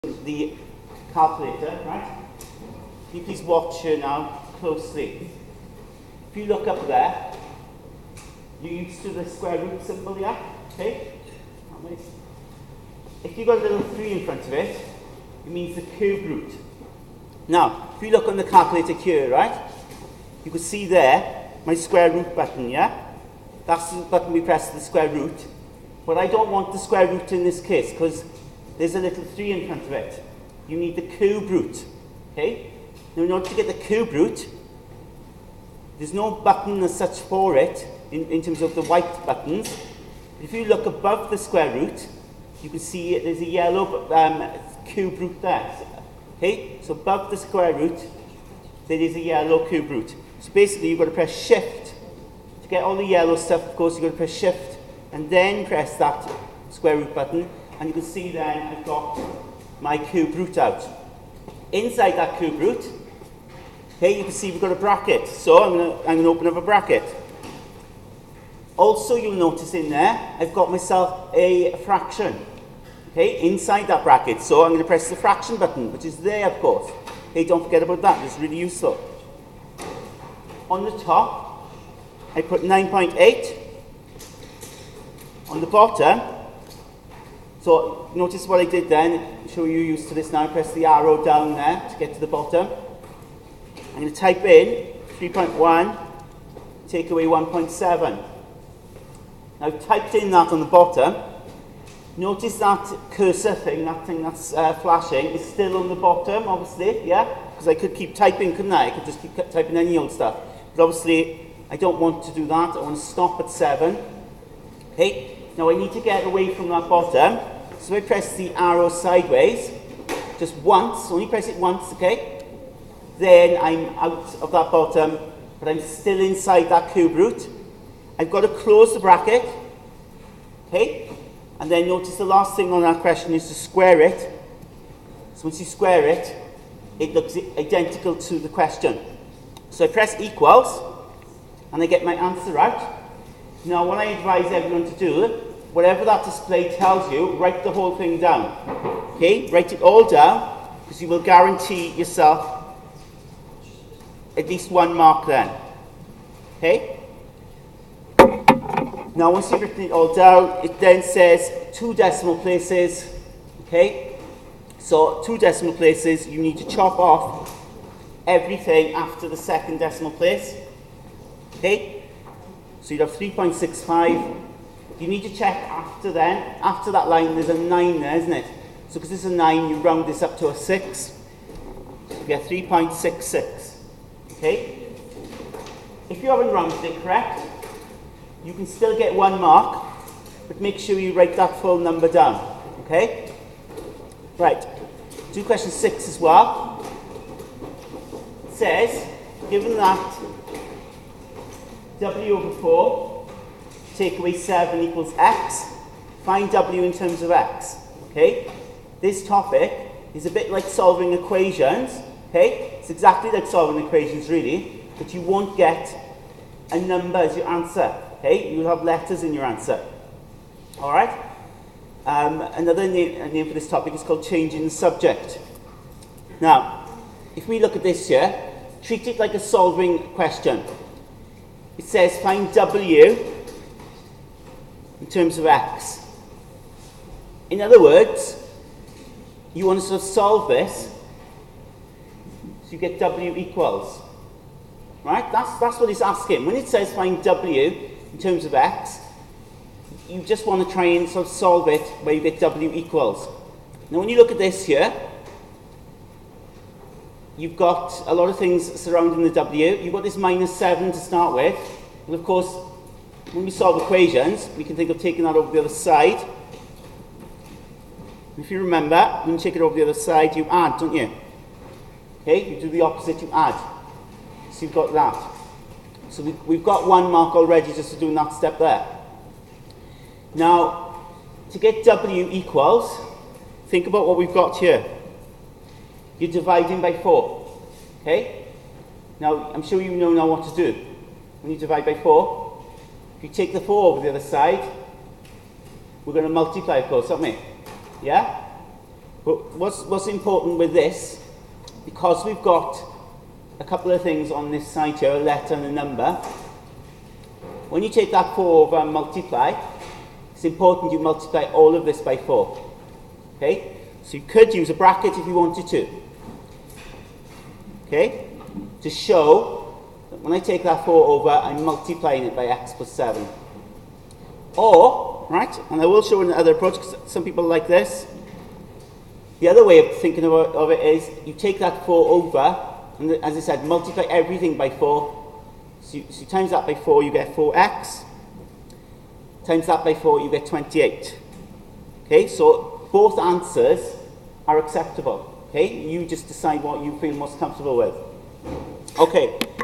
the calculator, right? Can you please watch her now closely? If you look up there, you're used to the square root symbol, yeah? Okay? If you've got a little 3 in front of it, it means the cube root. Now, if you look on the calculator here, right? You can see there, my square root button, yeah? That's the button we press, the square root. But I don't want the square root in this case, because there's a little 3 in front of it. You need the cube root, okay? Now, in order to get the cube root, there's no button as such for it, in terms of the white buttons. If you look above the square root, you can see there's a yellow cube root there. Okay, so above the square root, there is a yellow cube root. So basically, you've got to press Shift to get all the yellow stuff. Of course, you've got to press Shift and then press that square root button, and you can see then I've got my cube root out. Inside that cube root, okay, you can see we've got a bracket. So I'm going to open up a bracket. Also, you'll notice in there, I've got myself a fraction, okay, inside that bracket. So I'm going to press the fraction button, which is there, of course. Okay, don't forget about that, it's really useful. On the top, I put 9.8. On the bottom, so notice what I did then, I'm sure you're used to this now, press the arrow down there to get to the bottom. I'm going to type in 3.1, take away 1.7. Now I've typed in that on the bottom. Notice that cursor thing, that thing that's flashing, is still on the bottom, obviously, yeah? Because I could keep typing, couldn't I? I could just keep typing any old stuff. But obviously, I don't want to do that. I want to stop at 7. Okay? Now I need to get away from that bottom. So I press the arrow sideways, just once, only press it once, okay? Then I'm out of that bottom, but I'm still inside that cube root. I've got to close the bracket, okay? And then notice the last thing on that question is to square it. So once you square it, it looks identical to the question. So I press equals, and I get my answer out. Now what I advise everyone to do, whatever that display tells you, write the whole thing down. Okay? Write it all down, because you will guarantee yourself at least 1 mark then. Okay? Now once you've written it all down, it then says 2 decimal places. Okay? So 2 decimal places, you need to chop off everything after the 2nd decimal place. Okay? So you'd have 3.65. You need to check after then. After that line, there's a 9 there, isn't it? So because this is a 9, you round this up to a 6. So you get 3.66. Okay? If you haven't rounded it correct, you can still get 1 mark, but make sure you write that full number down. Okay? Right. Do question 6 as well. It says, given that w over 4, take away 7 equals x, find w in terms of x. Okay? This topic is a bit like solving equations. Okay? It's exactly like solving equations really, but you won't get a number as your answer. Okay? You'll have letters in your answer. Alright? Another name for this topic is called changing the subject. Now, if we look at this here, treat it like a solving question. It says find w in terms of x. In other words, you want to sort of solve this so you get w equals. Right? That's what it's asking. When it says find w in terms of x, you just want to try and sort of solve it where you get w equals. Now when you look at this here, you've got a lot of things surrounding the w. You've got this minus 7 to start with. And of course, when we solve equations, we can think of taking that over the other side. If you remember, when you take it over the other side, you add, don't you? Okay, you do the opposite, you add. So you've got that. So we've got 1 mark already just for doing that step there. Now, to get w equals, think about what we've got here. You're dividing by 4. Okay? Now, I'm sure you know now what to do. When you divide by 4, if you take the 4 over the other side, we're going to multiply, of course, aren't we? Yeah? But what's important with this, because we've got a couple of things on this side here, a letter and a number, when you take that 4 over and multiply, it's important you multiply all of this by 4. Okay? So you could use a bracket if you wanted to. Okay? To show that when I take that 4 over, I'm multiplying it by x plus 7. Or, right, and I will show another approach, because some people like this. The other way of thinking of it is, you take that 4 over, and as I said, multiply everything by 4. So you times that by 4, you get 4x. Times that by 4, you get 28. Okay, so both answers are acceptable. Okay, you just decide what you feel most comfortable with. Okay.